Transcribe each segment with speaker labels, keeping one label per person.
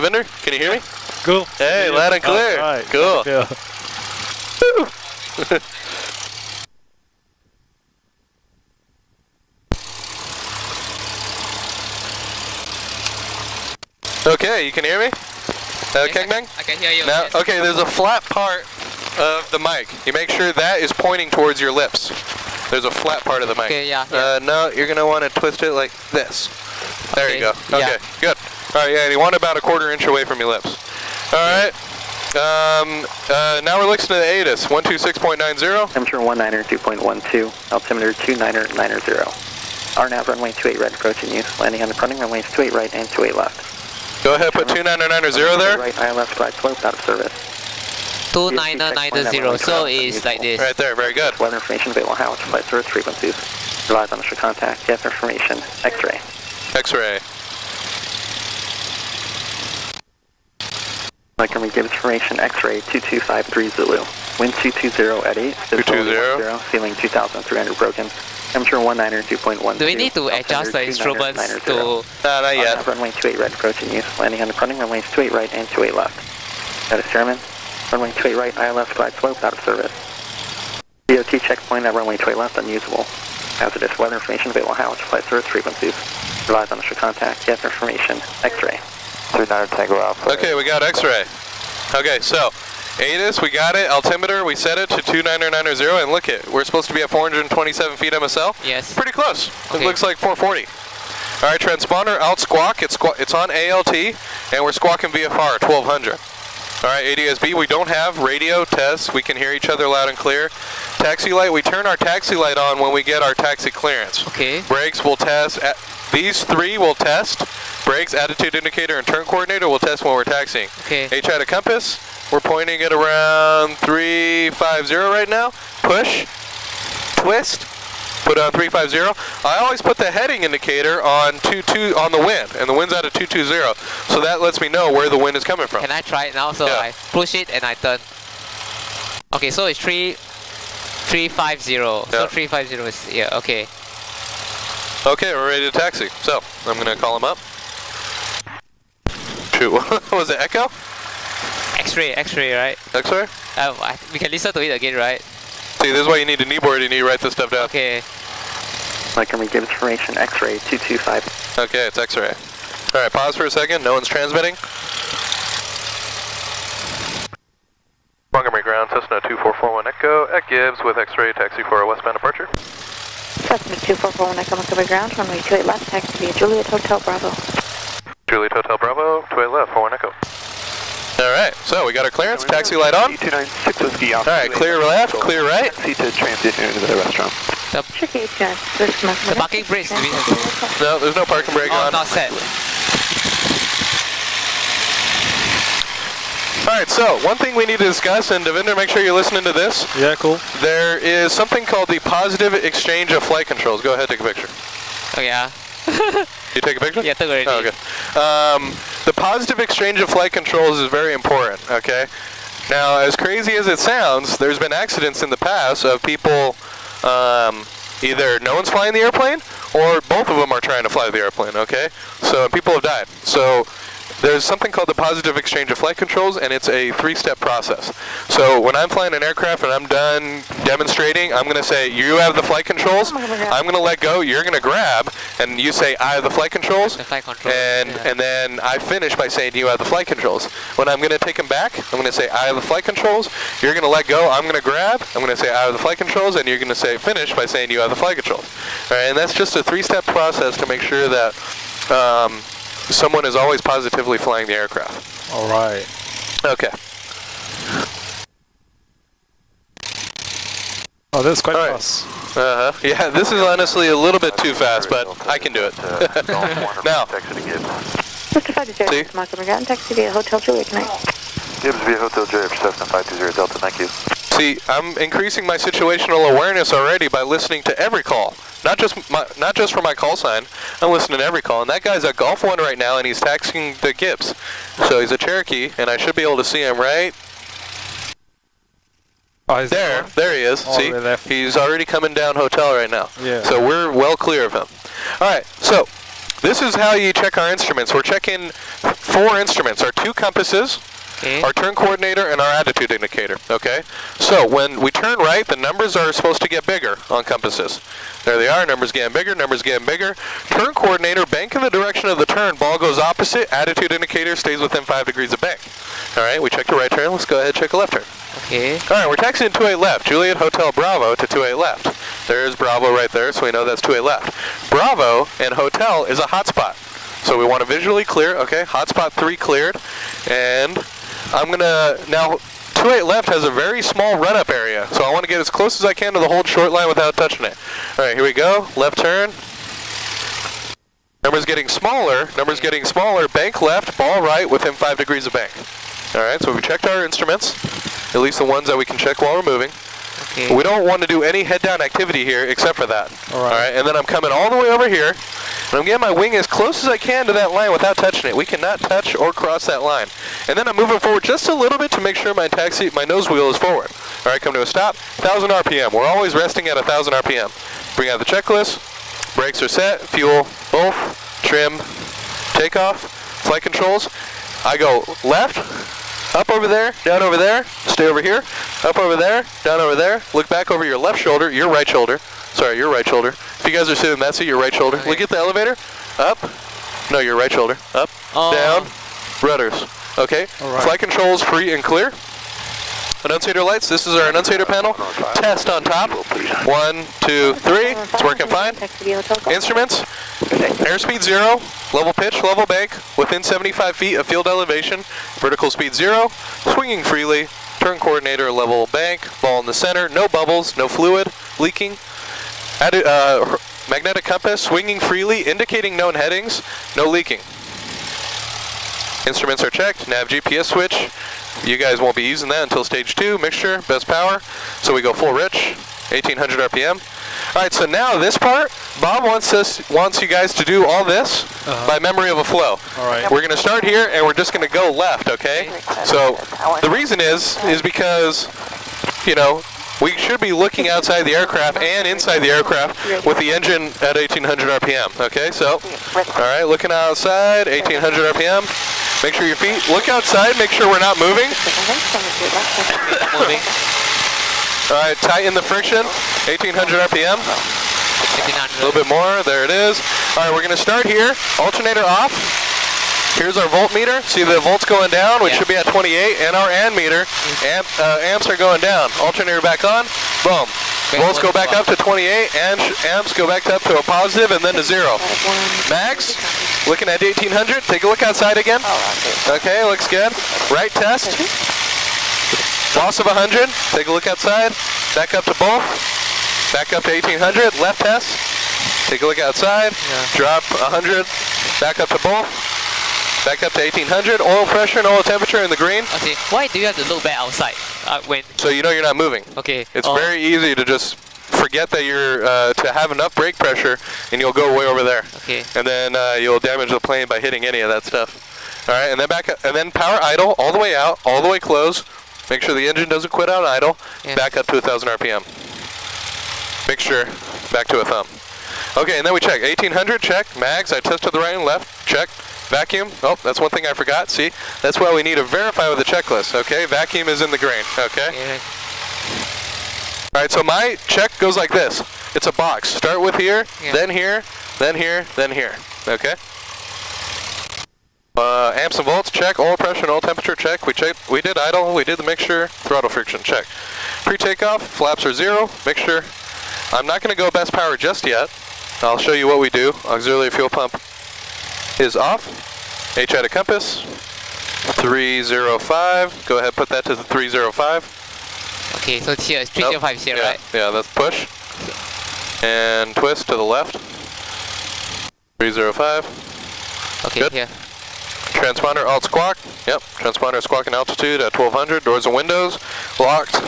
Speaker 1: Devinder? Can you hear me?
Speaker 2: Cool.
Speaker 1: Hey, loud and clear.
Speaker 2: Right.
Speaker 1: Cool.
Speaker 2: Yeah.
Speaker 1: Okay, you can hear me? Kengbang?
Speaker 3: I can hear you.
Speaker 1: Now,
Speaker 3: Yes.
Speaker 1: okay, there's a flat part of the mic. You make sure that is pointing towards your lips. There's a flat part of the mic.
Speaker 3: Okay, yeah.
Speaker 1: No, you're going to want to twist it like this. There you go. Okay,
Speaker 3: yeah.
Speaker 1: good. All right, yeah, and you want about a 1/4 inch away from your lips. All right. Now we're listening to the ATIS, 126.90.
Speaker 4: Temperature 192.12, altimeter 29990. RNAV runway 28 right approaching you, landing on the running runways 28 right and 28 left.
Speaker 1: Go ahead, put 29990 there.
Speaker 4: Right, ILS flight slope out of service.
Speaker 3: 29990, so it's like this.
Speaker 1: Right there, very good.
Speaker 4: Weather information available, how much flight service frequencies. Relies on initial contact, gas information, X-ray.
Speaker 1: X-ray.
Speaker 4: Montgomery-Gibbs information, X-ray 2253 Zulu. Wind 220 at 8, visibility 10, ceiling 2,300 broken. Temperature 192.12.
Speaker 3: Do we need to adjust the instruments to...
Speaker 1: Not yet.
Speaker 4: Runway 28 right approaching you, landing on the running runways 28 right and 28 left. That is Chairman. Runway 28 right, ILS flight slope out of service. DOT checkpoint at runway 28 left unusable. Hazardous weather information available, how much flight service frequencies. Relies on initial contact, gas information, X-ray. 39 Tango Alpha.
Speaker 1: Okay, we got X-ray. Okay, so ATIS, we got it. Altimeter, we set it to 29990, and look it. We're supposed to be at 427 feet MSL.
Speaker 3: Yes.
Speaker 1: Pretty close.
Speaker 3: Okay.
Speaker 1: It looks like 440. All right, transponder out squawk. It's on ALT, and we're squawking VFR 1200. All right, ADSB, we don't have radio tests. We can hear each other loud and clear. Taxi light, we turn our taxi light on when we get our taxi clearance.
Speaker 3: Okay.
Speaker 1: Brakes will test. These three will test. Brakes, attitude indicator, and turn coordinator will test when we're taxiing.
Speaker 3: Okay.
Speaker 1: HI to compass, we're pointing at around 350 right now. Push, twist, put on 350. I always put the heading indicator on 22 on the wind, and the wind's out of 220, so that lets me know where the wind is coming from.
Speaker 3: Can I try it now? So
Speaker 1: Yeah.
Speaker 3: I push it and I turn. Okay, so it's 350.
Speaker 1: Yeah.
Speaker 3: So 350 is, yeah, okay.
Speaker 1: Okay, we're ready to taxi. So, I'm going to call him up. Shoot, what was it, Echo?
Speaker 3: X-ray, right?
Speaker 1: X-ray?
Speaker 3: We can listen to it again, right?
Speaker 1: See, this is why you need a kneeboard, you need to write this stuff down.
Speaker 3: Okay.
Speaker 4: Montgomery-Gibbs information, X-ray 225.
Speaker 1: Okay, it's X-ray. Alright, pause for a second, no one's transmitting. Montgomery ground, Cessna 2441 Echo, at Gibbs with X-ray, taxi for a westbound departure.
Speaker 5: Cessna 2441 Echo, Montgomery ground, runway 28 left, taxi via Juliet Hotel Bravo.
Speaker 1: Juliet Hotel Bravo, 28 left, 41 Echo. Alright, so we got our clearance, taxi light on. Alright, clear left, clear right.
Speaker 4: Taxi to transit into the restaurant.
Speaker 5: Tricky guys,
Speaker 3: The parking brakes, do we have to...
Speaker 1: No, there's no parking brake on.
Speaker 3: not set.
Speaker 1: Alright, so one thing we need to discuss, and Devinder, make sure you're listening to this.
Speaker 2: Yeah, cool.
Speaker 1: There is something called the positive exchange of flight controls. Go ahead, take a picture.
Speaker 3: Oh yeah.
Speaker 1: You take a picture?
Speaker 3: Yeah, took already.
Speaker 1: Oh, okay. The positive exchange of flight controls is very important, okay? Now, as crazy as it sounds, there's been accidents in the past of people, either no one's flying the airplane, or both of them are trying to fly the airplane, okay? So people have died. So there's something called the positive exchange of flight controls, and it's a 3-step process. So when I'm flying an aircraft and I'm done demonstrating, I'm going to say, you have the flight controls, I'm going to let go, you're going to grab, and you say, I have the flight controls,
Speaker 3: The flight control.
Speaker 1: and then I finish by saying, you have the flight controls. When I'm going to take them back, I'm going to say, I have the flight controls, you're going to let go, I'm going to grab, I'm going to say, I have the flight controls, and you're going to say, finish by saying, you have the flight controls. All right, and that's just a 3-step process to make sure that someone is always positively flying the aircraft.
Speaker 2: All right.
Speaker 1: Okay.
Speaker 2: Oh, that's quite
Speaker 1: All right.
Speaker 2: fast.
Speaker 1: Yeah, this is honestly a little bit too fast, but I can do it. Now,
Speaker 5: Justify to
Speaker 1: See?
Speaker 5: Jerry, Montgomery ground, taxi via Hotel Juliet tonight.
Speaker 4: Gibbs via Hotel J for Cessna 520 Delta, thank you.
Speaker 1: see, I'm increasing my situational awareness already by listening to every call. Not just for my call sign. I'm listening to every call. And that guy's at Golf 1 right now, and he's taxiing the Gibbs. So he's a Cherokee, and I should be able to see him right
Speaker 2: Oh,
Speaker 1: there. There he is.
Speaker 2: All
Speaker 1: See,
Speaker 2: the way left.
Speaker 1: he's already coming down hotel right now.
Speaker 2: Yeah.
Speaker 1: So we're well clear of him. All right. So this is how you check our instruments. We're checking 4 instruments, our 2 compasses,
Speaker 3: Okay.
Speaker 1: our turn coordinator, and our attitude indicator, okay? So when we turn right, the numbers are supposed to get bigger on compasses. There they are, numbers getting bigger, numbers getting bigger. Turn coordinator, bank in the direction of the turn, ball goes opposite, attitude indicator stays within 5 degrees of bank. All right, we checked a right turn, let's go ahead and check a left turn.
Speaker 3: Okay.
Speaker 1: All right, we're taxiing 28 left, Juliet Hotel Bravo to 28 left. There's Bravo right there, so we know that's 28 left. Bravo and Hotel is a hotspot. So we want to visually clear, okay, hotspot 3 cleared, and I'm gonna, now 28 left has a very small run-up area, so I want to get as close as I can to the hold short line without touching it. All right, here we go, left turn. Numbers getting smaller, bank left, ball right, within 5 degrees of bank. All right, so we checked our instruments, at least the ones that we can check while we're moving.
Speaker 3: Okay.
Speaker 1: We don't want to do any head-down activity here except for that. All right, and then I'm coming all the way over here, and I'm getting my wing as close as I can to that line without touching it. We cannot touch or cross that line. And then I'm moving forward just a little bit to make sure my nose wheel is forward. All right, come to a stop, 1,000 RPM. We're always resting at 1,000 RPM. Bring out the checklist, brakes are set, fuel, both, trim, takeoff, flight controls. I go left, up over there, down over there, stay over here, up over there, down over there, look back over your left shoulder, your right shoulder. Sorry, your right shoulder. If you guys are sitting, that's it, your right shoulder.
Speaker 3: Okay.
Speaker 1: Look at the elevator, up, no, your right shoulder, up, down, rudders. Okay, flight controls free and clear. Annunciator lights, this is our annunciator panel. Test on top, 1, 2, 3, it's working fine. Instruments, airspeed 0, level pitch, level bank, within 75 feet of field elevation, vertical speed 0, swinging freely, turn coordinator, level bank, ball in the center, no bubbles, no fluid, leaking. Magnetic compass, swinging freely, indicating known headings, no leaking. Instruments are checked, nav GPS switch. You guys won't be using that until stage 2, mixture, best power. So we go full rich, 1,800 RPM. All right, so now this part, Bob wants you guys to do all this by memory of a flow.
Speaker 2: All right.
Speaker 1: We're gonna start here and we're just gonna go left, okay? So the reason is because, you know, we should be looking outside the aircraft and inside the aircraft with the engine at 1,800 RPM, okay? So, all right, looking outside, 1,800 RPM. Make sure your feet, look outside, make sure we're not moving.
Speaker 3: Moving.
Speaker 1: All right, tighten the friction, 1,800 RPM.
Speaker 3: 1,800.
Speaker 1: A little bit more, there it is. All right, we're gonna start here, alternator off. Here's our voltmeter. See the volts going down, which should be at 28, and our ammeter, amps are going down. Alternator back on, boom. Volts go back up to 28, and amps go back up to a positive, and then to 0. Max, looking at 1,800. Take a look outside again. Okay, looks good. Right test. Loss of 100. Take a look outside. Back up to both. Back up to 1,800. Left test. Take a look outside. Drop 100. Back up to both. Back up to 1,800. Oil pressure and oil temperature in the green.
Speaker 3: Okay, why do you have to look back outside when?
Speaker 1: So you know you're not moving.
Speaker 3: Okay.
Speaker 1: It's very easy to just forget that you're to have enough brake pressure, and you'll go way over there.
Speaker 3: Okay.
Speaker 1: And then you'll damage the plane by hitting any of that stuff. All right, and then back up, and then power idle all the way out, all the way close. Make sure the engine doesn't quit out idle.
Speaker 3: Yeah.
Speaker 1: Back up to 1,000 RPM. Mixture back to a thumb. Okay, and then we check 1,800. Check mags. I tested the right and left. Check. Vacuum. Oh, that's one thing I forgot. See, that's why we need to verify with the checklist. Okay, vacuum is in the grain. Okay.
Speaker 3: Yeah.
Speaker 1: All right, so my check goes like this. It's a box. Start with here, then here, then here, then here. Okay. Amps and volts, check. Oil pressure and oil temperature, check. We checked. We did idle. We did the mixture. Throttle friction, check. Pre-takeoff, flaps are 0. Mixture. I'm not going to go best power just yet. I'll show you what we do. Auxiliary fuel pump is off. H at a compass. 305. Go ahead, put that to the 305.
Speaker 3: Okay, so it's here, 305 is here, right?
Speaker 1: Yeah, that's push. And twist to the left. 305.
Speaker 3: Okay,
Speaker 1: Good.
Speaker 3: here.
Speaker 1: Transponder alt squawk. Yep, transponder squawking altitude at 1200. Doors and windows. Locked.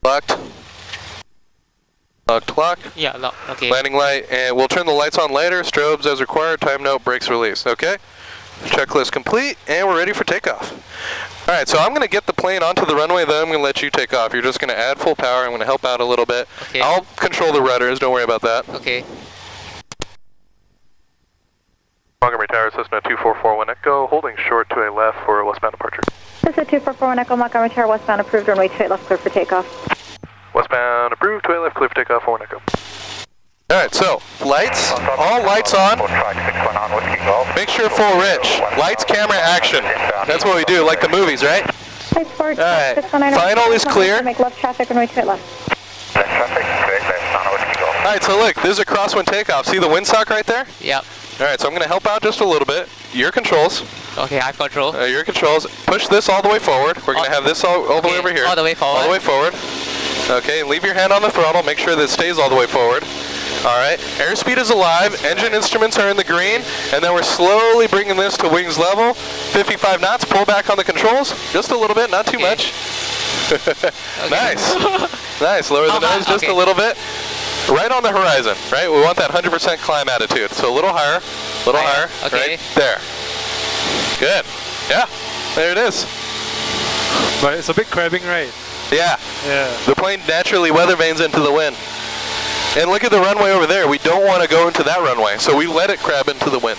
Speaker 1: Locked. Locked, lock.
Speaker 3: Yeah, lock. Okay.
Speaker 1: Landing light, and we'll turn the lights on later. Strobes as required. Time note, brakes release. Okay? Checklist complete, and we're ready for takeoff. All right, so I'm going to get the plane onto the runway, then I'm going to let you take off. You're just going to add full power. I'm going to help out a little bit.
Speaker 3: Okay.
Speaker 1: I'll control the rudders. Don't worry about that.
Speaker 3: Okay.
Speaker 1: Montgomery Tower, Cessna 2441 Echo, holding short to a left for westbound departure.
Speaker 5: Cessna 2441 Echo, Montgomery Tower, westbound approved, runway 28 left, clear for takeoff.
Speaker 1: Westbound approved, 28 left, clear for takeoff, 1 Echo. Alright, so, lights, all lights on. Make sure full rich. Lights, camera, action. That's what we do, like the movies, right? Alright, final is clear.
Speaker 5: Make left traffic, runway 28 left.
Speaker 1: Alright, so look, this is a crosswind takeoff. See the windsock right there?
Speaker 3: Yep.
Speaker 1: Alright, so I'm going to help out just a little bit. Your controls.
Speaker 3: Okay, I have control.
Speaker 1: Your controls. Push this all the way forward. We're going to have this all the way over here.
Speaker 3: All the way forward.
Speaker 1: All the way forward. Okay, leave your hand on the throttle. Make sure that it stays all the way forward. Alright, airspeed is alive. Engine instruments are in the green. And then we're slowly bringing this to wings level. 55 knots. Pull back on the controls. Just a little bit, not too much. Nice. Nice. Lower the nose just a little bit. Right on the horizon, right? We want that 100% climb attitude. So a little higher,
Speaker 3: Okay.
Speaker 1: right there. Good. Yeah, there it is.
Speaker 2: But it's a bit crabbing, right?
Speaker 1: Yeah.
Speaker 2: Yeah.
Speaker 1: The plane naturally weather vanes into the wind. And look at the runway over there. We don't want to go into that runway, so we let it crab into the wind.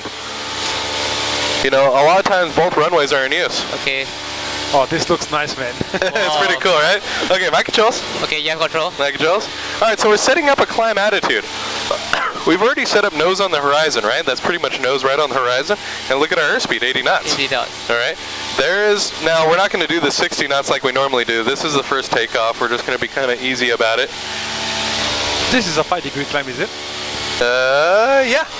Speaker 1: You know, a lot of times both runways are in use.
Speaker 3: Okay.
Speaker 2: Oh, this looks nice, man.
Speaker 1: It's pretty cool, right? Okay, my controls.
Speaker 3: Okay, you have control.
Speaker 1: My controls. All right, so we're setting up a climb attitude. We've already set up nose on the horizon, right? That's pretty much nose right on the horizon. And look at our airspeed, 80 knots.
Speaker 3: 80 knots.
Speaker 1: All right. There is, now we're not going to do the 60 knots like we normally do. This is the first takeoff. We're just going to be kind of easy about it.
Speaker 2: This is a 5-degree climb, is it?
Speaker 1: Yeah.